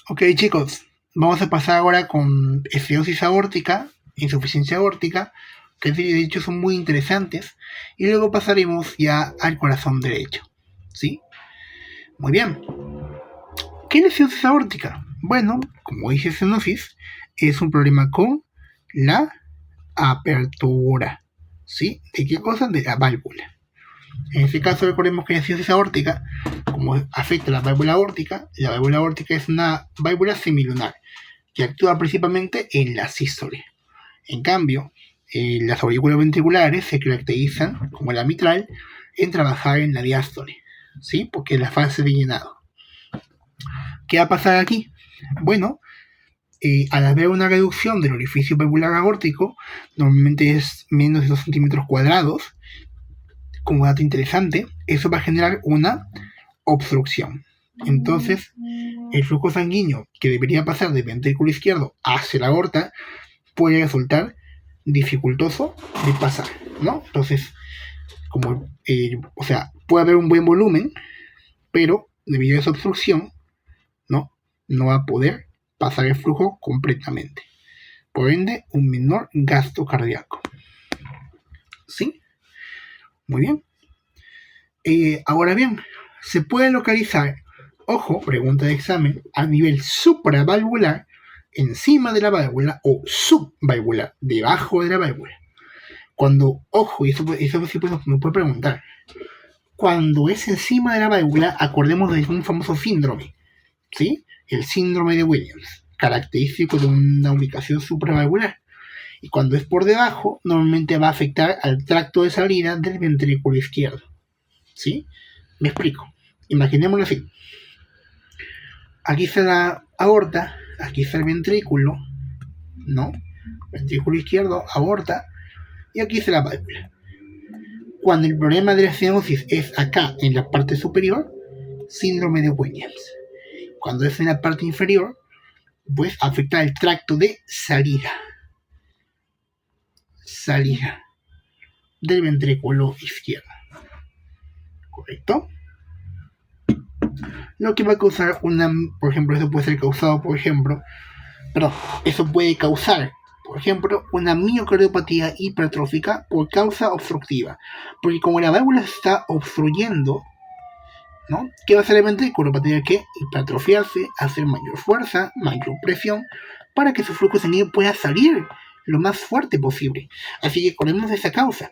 Ok, chicos, vamos a pasar ahora con estenosis aórtica, insuficiencia aórtica, que de hecho son muy interesantes, y luego pasaremos ya al corazón derecho. ¿Sí? Muy bien. ¿Qué es la estenosis aórtica? Bueno, como dice estenosis, es un problema con la apertura. ¿Sí? ¿De qué cosa? De la válvula. En este caso recordemos que la estenosis aórtica, como afecta a la válvula aórtica es una válvula semilunar que actúa principalmente en la sístole. En cambio, las aurículas ventriculares se caracterizan, como la mitral, en trabajar en la diástole, ¿sí? Porque es la fase de llenado. ¿Qué va a pasar aquí? Bueno, al haber una reducción del orificio valvular aórtico, normalmente es menos de 2 centímetros cuadrados, como dato interesante, eso va a generar una obstrucción. Entonces, el flujo sanguíneo que debería pasar del ventrículo izquierdo hacia la aorta puede resultar dificultoso de pasar, ¿no? Entonces, como, puede haber un buen volumen, pero debido a esa obstrucción, no va a poder pasar el flujo completamente. Por ende, un menor gasto cardíaco. ¿Sí? Muy bien. Ahora bien, se puede localizar, ojo, pregunta de examen, a nivel supravalvular, encima de la válvula, o subvalvular, debajo de la válvula. Cuando, ojo, y eso sí me puede preguntar, cuando es encima de la válvula, acordemos de un famoso síndrome, ¿sí? El síndrome de Williams, característico de una ubicación supravalvular. Y cuando es por debajo, normalmente va a afectar al tracto de salida del ventrículo izquierdo, ¿sí? Me explico. Imaginémoslo así. Aquí está la aorta, aquí está el ventrículo, ¿no? Ventrículo izquierdo, aorta, y aquí está la válvula. Cuando el problema de la estenosis es acá, en la parte superior, síndrome de Williams. Cuando es en la parte inferior, pues afecta el tracto de salida del ventrículo izquierdo. ¿Correcto? Lo que va a causar por ejemplo, eso puede ser causado, eso puede causar, por ejemplo, una miocardiopatía hipertrófica por causa obstructiva. Porque como la válvula se está obstruyendo, ¿no? ¿Qué va a hacer el ventrículo? Va a tener que hipertrofiarse, hacer mayor fuerza, mayor presión, para que su flujo sanguíneo pueda salir lo más fuerte posible. Así que ponemos esa causa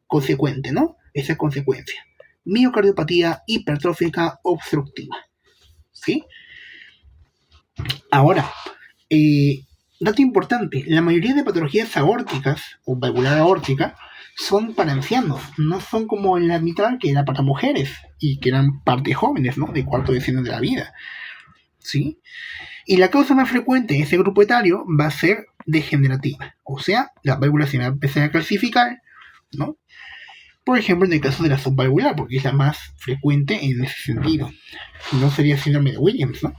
consecuente, ¿no? Esa consecuencia. Miocardiopatía hipertrófica obstructiva. ¿Sí? Ahora, dato importante, la mayoría de patologías aórticas o valvular aórtica son para ancianos, no son como en la mitral que era para mujeres y que eran parte jóvenes, ¿no? De cuarto decenio de la vida, ¿sí? Y la causa más frecuente en ese grupo etario va a ser degenerativa, o sea, la válvula se va a empezar a calcificar, ¿no? Por ejemplo, en el caso de la subvalvular, porque es la más frecuente en ese sentido. Si no, sería síndrome de Williams, ¿no?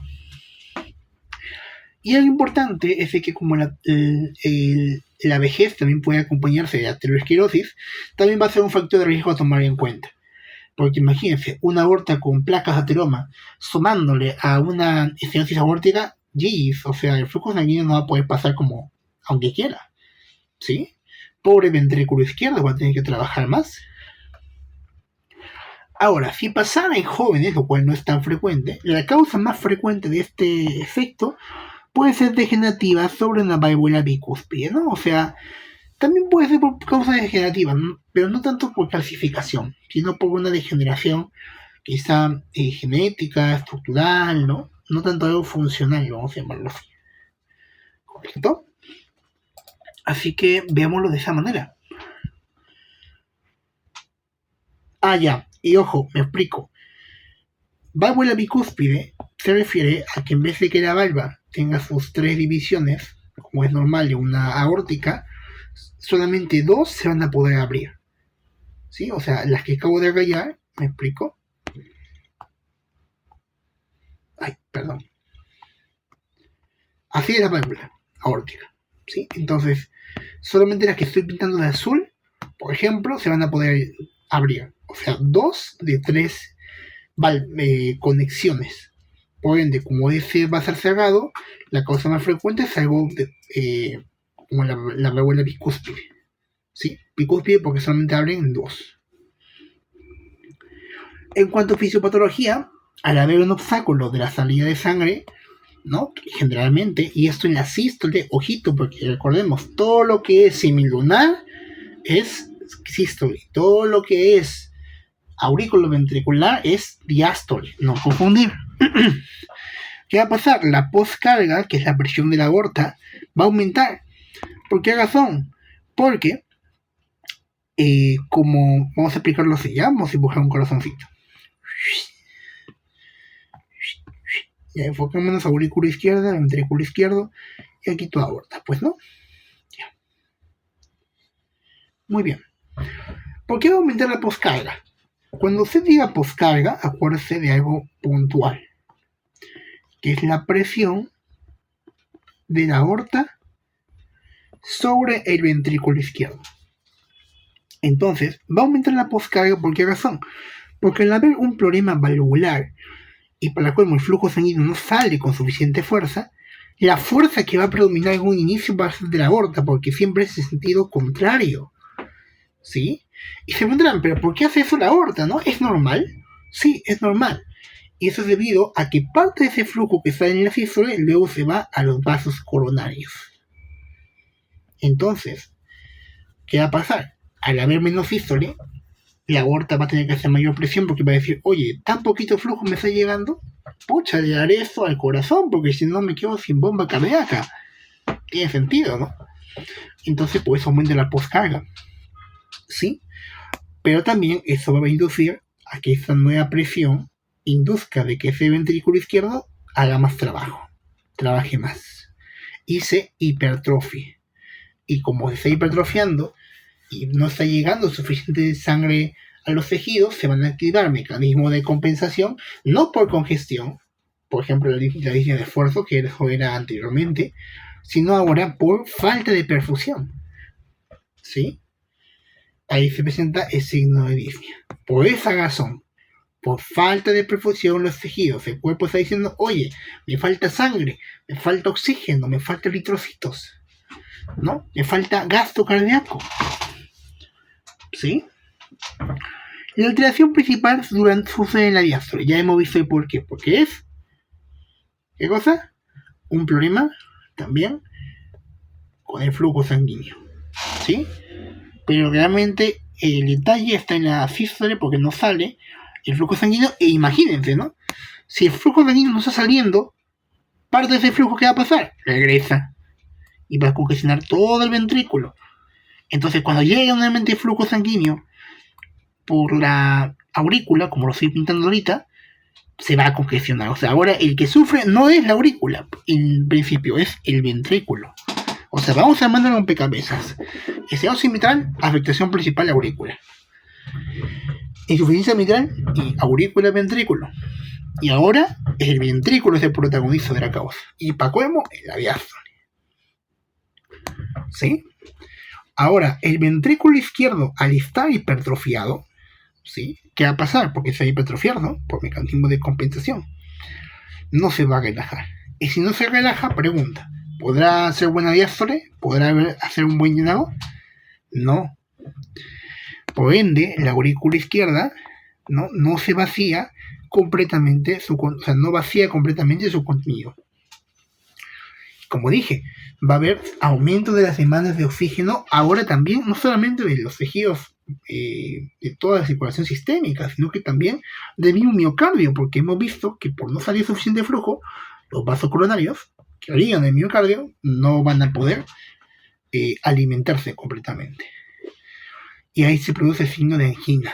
Y algo importante es que como la vejez también puede acompañarse de aterosclerosis, también va a ser un factor de riesgo a tomar en cuenta. Porque imagínense, una aorta con placas de ateroma sumándole a una estenosis aórtica, o sea, el flujo sanguíneo no va a poder pasar como aunque quiera, ¿sí? Pobre ventrículo izquierdo va a tener que trabajar más. Ahora, si pasara en jóvenes, lo cual no es tan frecuente, la causa más frecuente de este efecto puede ser degenerativa sobre una válvula bicúspide, ¿no? O sea, también puede ser por causa degenerativa, ¿no? Pero no tanto por calcificación, sino por una degeneración quizá genética, estructural, ¿no? No tanto algo funcional, vamos a llamarlo así. ¿Correcto? Así que veámoslo de esa manera. Ya, y ojo, me explico. Válvula bicúspide se refiere a que en vez de que la válvula tenga sus 3 divisiones, como es normal de una aórtica, solamente 2 se van a poder abrir. ¿Sí? O sea, las que acabo de rayar, ¿me explico? Perdón. Así es la válvula aórtica. ¿Sí? Entonces, solamente las que estoy pintando de azul, por ejemplo, se van a poder abrir. O sea, 2 de 3 conexiones. Por ende, como ese va a ser cerrado, la causa más frecuente es algo como la válvula bicúspide. ¿Sí? Bicúspide porque solamente abren en dos. En cuanto a fisiopatología, al haber un obstáculo de la salida de sangre, ¿no? Generalmente, y esto en la sístole, ojito, porque recordemos, todo lo que es semilunar es sístole, todo lo que es aurículo-ventricular es diástole, no confundir. ¿Qué va a pasar? La postcarga, que es la presión de la aorta, va a aumentar. ¿Por qué razón? Porque, como vamos a explicarlo así, ya vamos a dibujar un corazoncito. Ya enfocémonos aurícula izquierda, ventrículo izquierdo, y aquí tu aorta, pues, ¿no? Ya. Muy bien. ¿Por qué va a aumentar la postcarga? Cuando usted diga postcarga, acuérdese de algo puntual, que es la presión de la aorta sobre el ventrículo izquierdo. Entonces, va a aumentar la postcarga, ¿por qué razón? Porque al haber un problema valvular y para el cual el flujo sanguíneo no sale con suficiente fuerza, la fuerza que va a predominar en un inicio va a ser de la aorta, porque siempre es en sentido contrario. ¿Sí? Y se preguntarán, ¿pero por qué hace eso la aorta, no? ¿Es normal? Sí, es normal. Y eso es debido a que parte de ese flujo que sale en la sístole luego se va a los vasos coronarios. Entonces, ¿qué va a pasar? Al haber menos sístole, la aorta va a tener que hacer mayor presión porque va a decir, oye, tan poquito flujo me está llegando, pucha, le haré eso al corazón porque si no me quedo sin bomba cardíaca. Tiene sentido, ¿no? Entonces, pues aumenta la postcarga. ¿Sí? Pero también eso va a inducir a que esa nueva presión induzca de que ese ventrículo izquierdo haga más trabajo, trabaje más y se hipertrofie. Y como se está hipertrofiando y no está llegando suficiente sangre a los tejidos, se van a activar mecanismos de compensación, no por congestión, por ejemplo la línea de esfuerzo que eso era anteriormente, sino ahora por falta de perfusión. ¿Sí? Ahí se presenta el signo de disnea. Por esa razón, por falta de perfusión en los tejidos, el cuerpo está diciendo, oye, me falta sangre, me falta oxígeno, me falta eritrocitos, ¿no? Me falta gasto cardíaco. ¿Sí? La alteración principal sucede en la diástole. Ya hemos visto el por qué. Porque es, ¿qué cosa? Un problema también con el flujo sanguíneo. ¿Sí? Pero realmente el detalle está en la sístole porque no sale el flujo sanguíneo. E imagínense, ¿no? Si el flujo sanguíneo no está saliendo, parte de ese flujo, ¿qué va a pasar? Regresa y va a congestionar todo el ventrículo. Entonces, cuando llegue nuevamente el flujo sanguíneo por la aurícula, como lo estoy pintando ahorita, se va a congestionar. O sea, ahora el que sufre no es la aurícula, en principio, es el ventrículo. O sea, vamos armando un rompecabezas. Estenosis mitral, afectación principal a aurícula. Insuficiencia mitral y aurícula ventrículo. Y ahora el ventrículo es el protagonista de la causa. Y para colmo, la diástole. ¿Sí? Ahora, el ventrículo izquierdo, al estar hipertrofiado, ¿sí? ¿Qué va a pasar? Porque se va a hipertrofiar, ¿no? Por mecanismo de compensación. No se va a relajar. Y si no se relaja, pregunta, ¿podrá hacer buena diástole? ¿Podrá hacer un buen llenado? No. Por ende, la aurícula izquierda no se vacía completamente, o sea, no vacía completamente su contenido. Como dije, va a haber aumento de las demandas de oxígeno, ahora también, no solamente de los tejidos de toda la circulación sistémica, sino que también de mi miocardio, porque hemos visto que por no salir suficiente flujo, los vasos coronarios que origan el miocardio no van a poder alimentarse completamente. Y ahí se produce el signo de angina.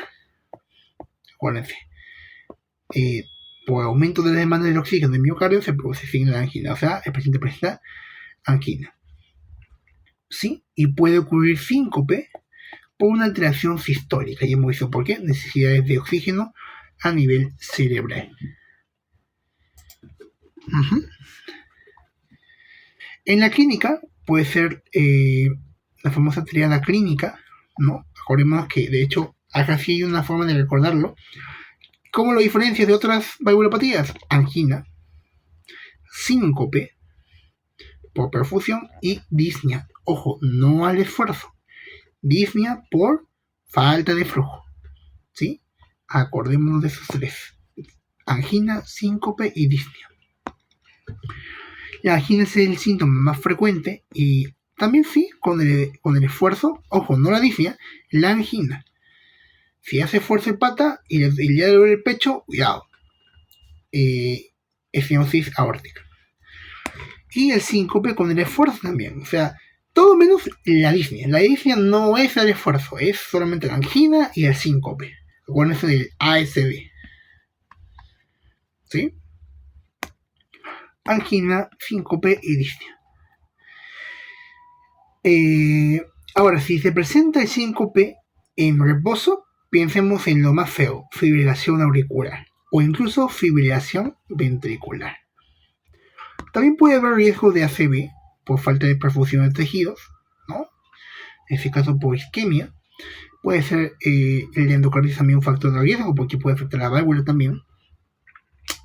Acuérdense. Por aumento de la demanda del oxígeno del miocardio se produce el signo de angina. O sea, el paciente presenta angina. ¿Sí? Y puede ocurrir síncope por una alteración sistólica. Y hemos visto por qué. Necesidades de oxígeno a nivel cerebral. En la clínica puede ser la famosa triada clínica, ¿no? Acordémonos que, de hecho, acá sí hay una forma de recordarlo. ¿Cómo lo diferencia de otras valvulopatías? Angina, síncope por perfusión y disnea. Ojo, no al esfuerzo. Disnea por falta de flujo. ¿Sí? Acordémonos de esos tres. Angina, síncope y disnea. La angina es el síntoma más frecuente y también sí, con el esfuerzo, ojo, no la disnea, la angina. Si hace esfuerzo en pata y le duele el pecho, cuidado. Estenosis aórtica. Y el síncope con el esfuerzo también. O sea, todo menos la disnea. La disnea no es el esfuerzo, es solamente la angina y el síncope. Acuérdense del ASD. ¿Sí? Angina, síncope y disnea. Ahora, si se presenta el síncope en reposo, pensemos en lo más feo, fibrilación auricular o incluso fibrilación ventricular. También puede haber riesgo de ACV por falta de perfusión de tejidos, ¿no? En este caso por isquemia. Puede ser el endocarditis también un factor de riesgo porque puede afectar la válvula también.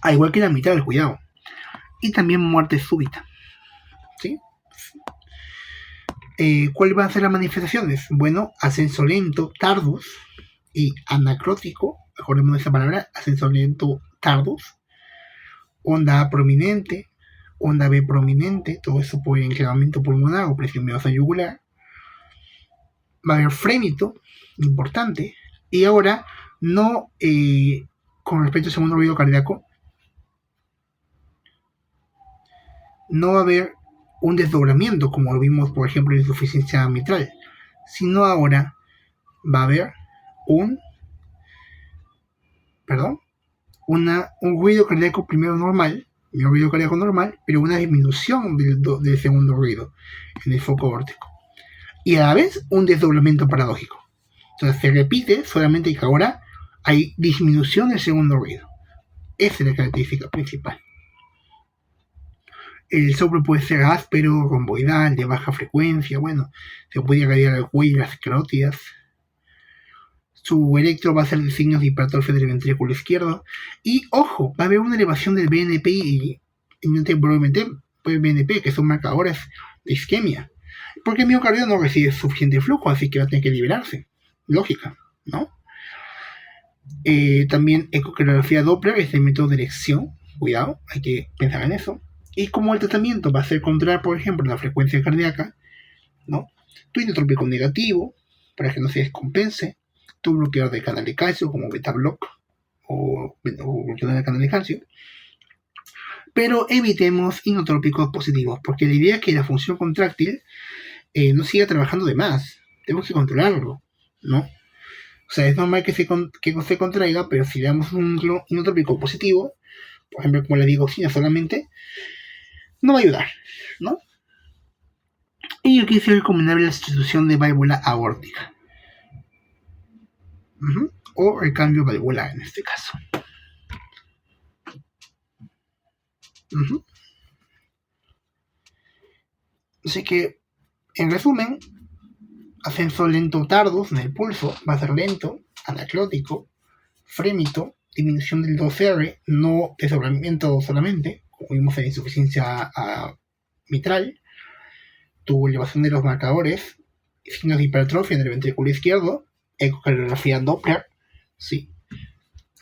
Al igual que la mitral, cuidado. Y también muerte súbita. ¿Sí? ¿Cuáles van a ser las manifestaciones? Bueno, ascenso lento, tardus y anacrótico. Mejoremos esa palabra, ascenso lento, tardus. Onda A prominente, onda B prominente, todo eso por enclavamiento pulmonar o presión venosa yugular. Va a haber frémito, importante. Y ahora, no con respecto al segundo ruido cardíaco, no va a haber un desdoblamiento, como lo vimos, por ejemplo, en insuficiencia mitral, sino ahora va a haber un ruido cardíaco primero normal, pero una disminución del segundo ruido en el foco órtico. Y a la vez un desdoblamiento paradójico. Entonces se repite, solamente que ahora hay disminución del segundo ruido. Esa es la característica principal. El soplo puede ser áspero, romboidal, de baja frecuencia, bueno, se puede irradiar al cuello y las esclerótidas. Su electro va a ser de signos de hipertrofia del ventrículo izquierdo. Y, ojo, va a haber una elevación del BNP y probablemente BNP, que son marcadores de isquemia. Porque el miocardio no recibe suficiente flujo, así que va a tener que liberarse. Lógica, ¿no? También ecocardiografía Doppler es el método de elección. Cuidado, hay que pensar en eso. Y como el tratamiento va a ser controlar, por ejemplo, la frecuencia cardíaca, ¿no? Tu inotrópico negativo, para que no se descompense. Tu bloqueador de canal de calcio, como beta-block o bloqueador de canal de calcio. Pero evitemos inotrópicos positivos, porque la idea es que la función contráctil no siga trabajando de más. Tenemos que controlarlo, ¿no? O sea, es normal que se contraiga, pero si le damos un inotrópico positivo, por ejemplo, como la digoxina solamente, no va a ayudar, ¿no? Y aquí es recomendable la sustitución de válvula aórtica. O el cambio valvular en este caso. Así que, en resumen, ascenso lento tardus en el pulso, va a ser lento, anaclótico, frémito, disminución del 2R, no desdoblamiento solamente, como vimos en insuficiencia mitral, tu elevación de los marcadores, signos de hipertrofia en el ventrículo izquierdo, ecocardiografía Doppler, sí,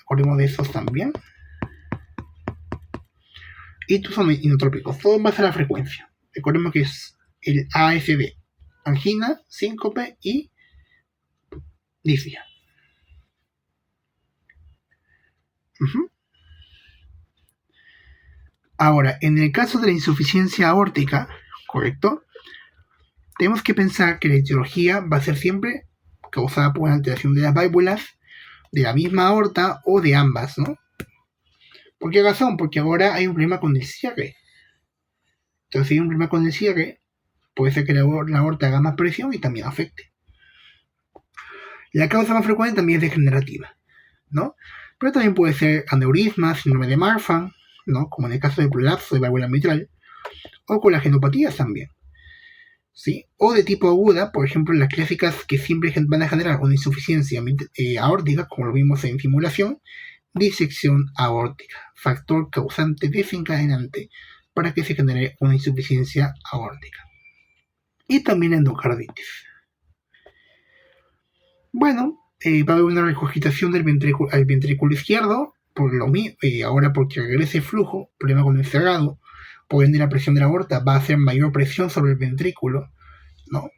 acordemos de esos también. Y tus son inotrópicos, todo en base a la frecuencia. Recordemos que es el ASD, angina, síncope y disnea. Ahora, en el caso de la insuficiencia aórtica, ¿correcto? Tenemos que pensar que la etiología va a ser siempre causada por una alteración de las válvulas de la misma aorta o de ambas, ¿no? ¿Por qué razón? Porque ahora hay un problema con el cierre. Entonces, si hay un problema con el cierre, puede ser que la aorta haga más presión y también afecte. La causa más frecuente también es degenerativa, ¿no? Pero también puede ser aneurisma, síndrome de Marfan, ¿no? Como en el caso del prolapso de válvula mitral, o colagenopatías también, ¿sí? O de tipo aguda, por ejemplo, las clásicas que siempre van a generar una insuficiencia aórtica, como lo vimos en simulación, disección aórtica, factor causante desencadenante para que se genere una insuficiencia aórtica. Y también endocarditis. Bueno, va a haber una regurgitación del ventrículo izquierdo, por lo mismo, ahora porque regrese el flujo, problema con el cerrado, por ende la presión de la aorta va a hacer mayor presión sobre el ventrículo, ¿no?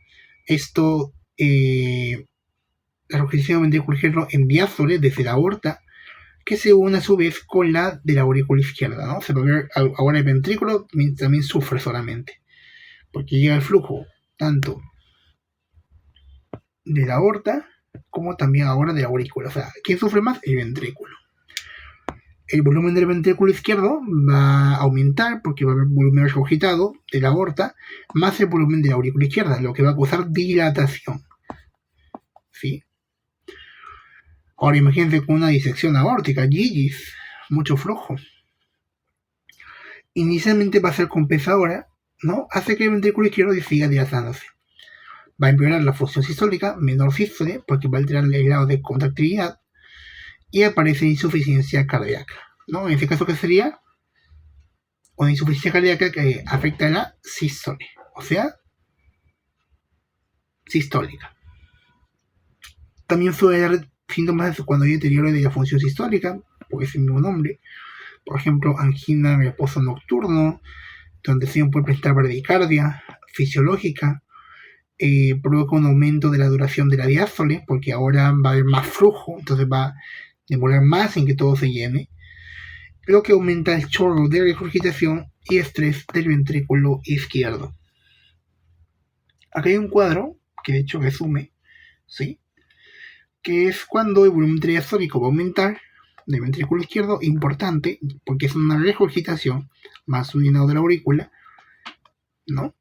Esto, la regurgitación del ventrículo izquierdo enviándole desde la aorta, que se une a su vez con la de la aurícula izquierda, ¿no? Se va a ver ahora el ventrículo también sufre solamente, porque llega el flujo tanto de la aorta como también ahora de la aurícula. O sea, ¿quién sufre más? El ventrículo. El volumen del ventrículo izquierdo va a aumentar porque va a haber volumen regurgitado de la aorta más el volumen de la aurícula izquierda, lo que va a causar dilatación. ¿Sí? Ahora imagínense con una disección aórtica, GGs, mucho flujo. Inicialmente va a ser compensadora, ¿no? Hace que el ventrículo izquierdo siga dilatándose. Va a empeorar la función sistólica, menor sístole, porque va a alterar el grado de contractilidad y aparece insuficiencia cardíaca, ¿no? En este caso, ¿qué sería? Una insuficiencia cardíaca que afecta a la sístole, o sea, sistólica. También suele haber síntomas cuando hay deterioro de la función sistólica, por ese mismo nombre. Por ejemplo, angina en reposo nocturno, donde se puede presentar bradicardia fisiológica, provoca un aumento de la duración de la diástole, porque ahora va a haber más flujo, entonces va a demorar más en que todo se llene, lo que aumenta el chorro de regurgitación y estrés del ventrículo izquierdo. Acá hay un cuadro que de hecho resume, ¿sí? Que es cuando el volumen diastólico va a aumentar del ventrículo izquierdo, importante, porque es una regurgitación más un llenado de la aurícula, ¿no?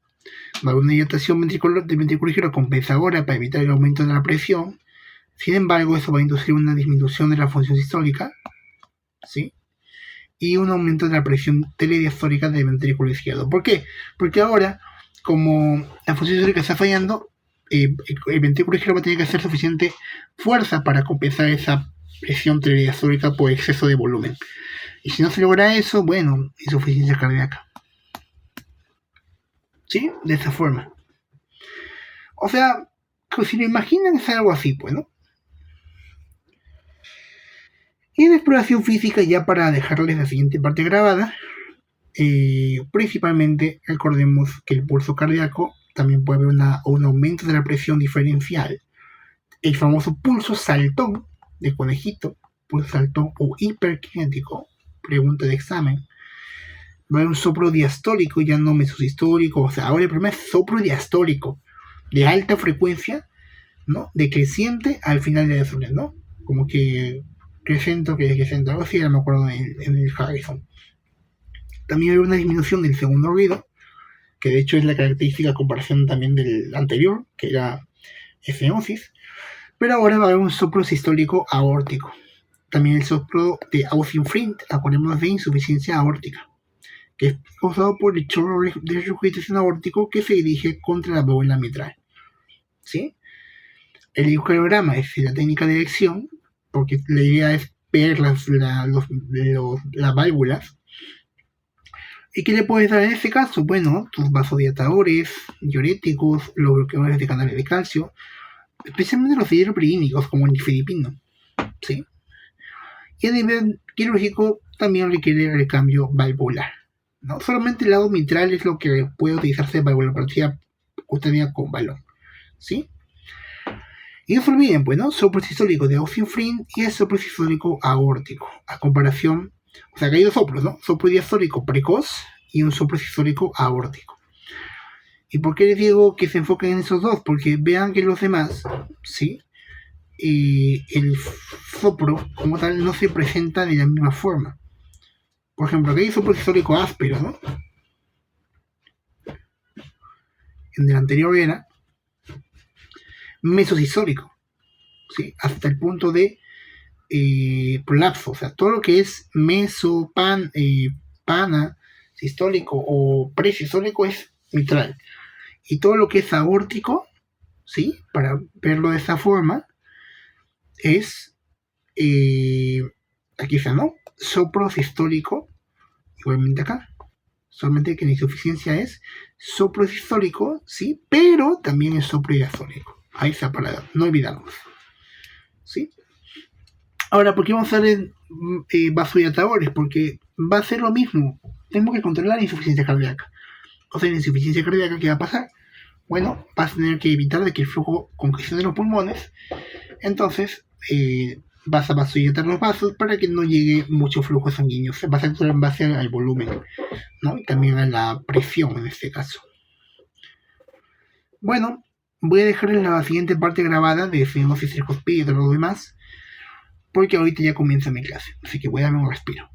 Va a haber una dilatación del ventrículo izquierdo compensadora para evitar el aumento de la presión. Sin embargo, eso va a inducir una disminución de la función sistólica, ¿sí? Y un aumento de la presión telediastólica del ventrículo izquierdo. ¿Por qué? Porque ahora, como la función sistólica está fallando, el ventrículo izquierdo va a tener que hacer suficiente fuerza para compensar esa presión telediastólica por exceso de volumen. Y si no se logra eso, bueno, insuficiencia cardíaca. ¿Sí? De esa forma. O sea, si lo imaginan es algo así, pues, ¿no? Y en exploración física, ya para dejarles la siguiente parte grabada, principalmente recordemos que el pulso cardíaco también puede haber un aumento de la presión diferencial. El famoso pulso saltón de conejito, pulso saltón o hiperkinético, pregunta de examen. Va a haber un soplo diastólico, ya no mesosistólico, o sea, ahora el problema es soplo diastólico, de alta frecuencia, ¿no? Decreciente al final de la diastole, ¿no? Como que creciente, algo así, ya me acuerdo en el Harrison. También hay una disminución del segundo ruido, que de hecho es la característica a comparación también del anterior, que era estenosis, pero ahora va a haber un soplo sistólico aórtico. También el soplo de Auffrin, acordémonos de insuficiencia aórtica, que es causado por el chorro de regurgitación aórtico que se dirige contra la válvula mitral. ¿Sí? El ecocardiograma es la técnica de elección, porque la idea es ver las válvulas. ¿Y qué le puedes dar en este caso? Bueno, tus vasodilatadores, diuréticos, los bloqueadores de canales de calcio, especialmente los hidropriínicos como el nifedipino, ¿sí? Y a nivel quirúrgico también requiere recambio valvular, ¿no? Solamente el lado mitral es lo que puede utilizarse de valvuloplastia cutánea con balón, ¿sí? Y no se olviden, pues, ¿no? Soplo sistólico de Auffrin y el soplo sistólico aórtico, a comparación. O sea, que hay dos soplos, ¿no? Soplo diastólico precoz y un soplo sistólico aórtico. ¿Y por qué les digo que se enfoquen en esos dos? Porque vean que los demás, ¿sí? El soplo como tal no se presenta de la misma forma. Por ejemplo, aquí hay soplo sistólico áspero, ¿no? En el anterior era mesosistólico, ¿sí? Hasta el punto de prolapso, o sea, todo lo que es pana, sistólico o presistólico es mitral. Y todo lo que es aórtico, ¿sí? Para verlo de esa forma, es, aquí está, ¿no? Soplo sistólico, igualmente acá, Solamente que la insuficiencia es soplo sistólico, sí, pero también es soplo diastólico. Ahí está para no olvidarnos. ¿Sí? Ahora, ¿por qué vamos a hacer vasodilatadores? Porque va a ser lo mismo. Tenemos que controlar la insuficiencia cardíaca. O sea, la insuficiencia cardíaca, ¿qué va a pasar? Bueno, vas a tener que evitar de que el flujo congestione los pulmones. Entonces, vas a vasodilatar los vasos para que no llegue mucho flujo sanguíneo. Vas a actuar en base al volumen, ¿no? Y también a la presión en este caso. Bueno, voy a dejar en la siguiente parte grabada de fibrosis tricuspide y todo lo demás, porque ahorita ya comienza mi clase, así que voy a darme un respiro.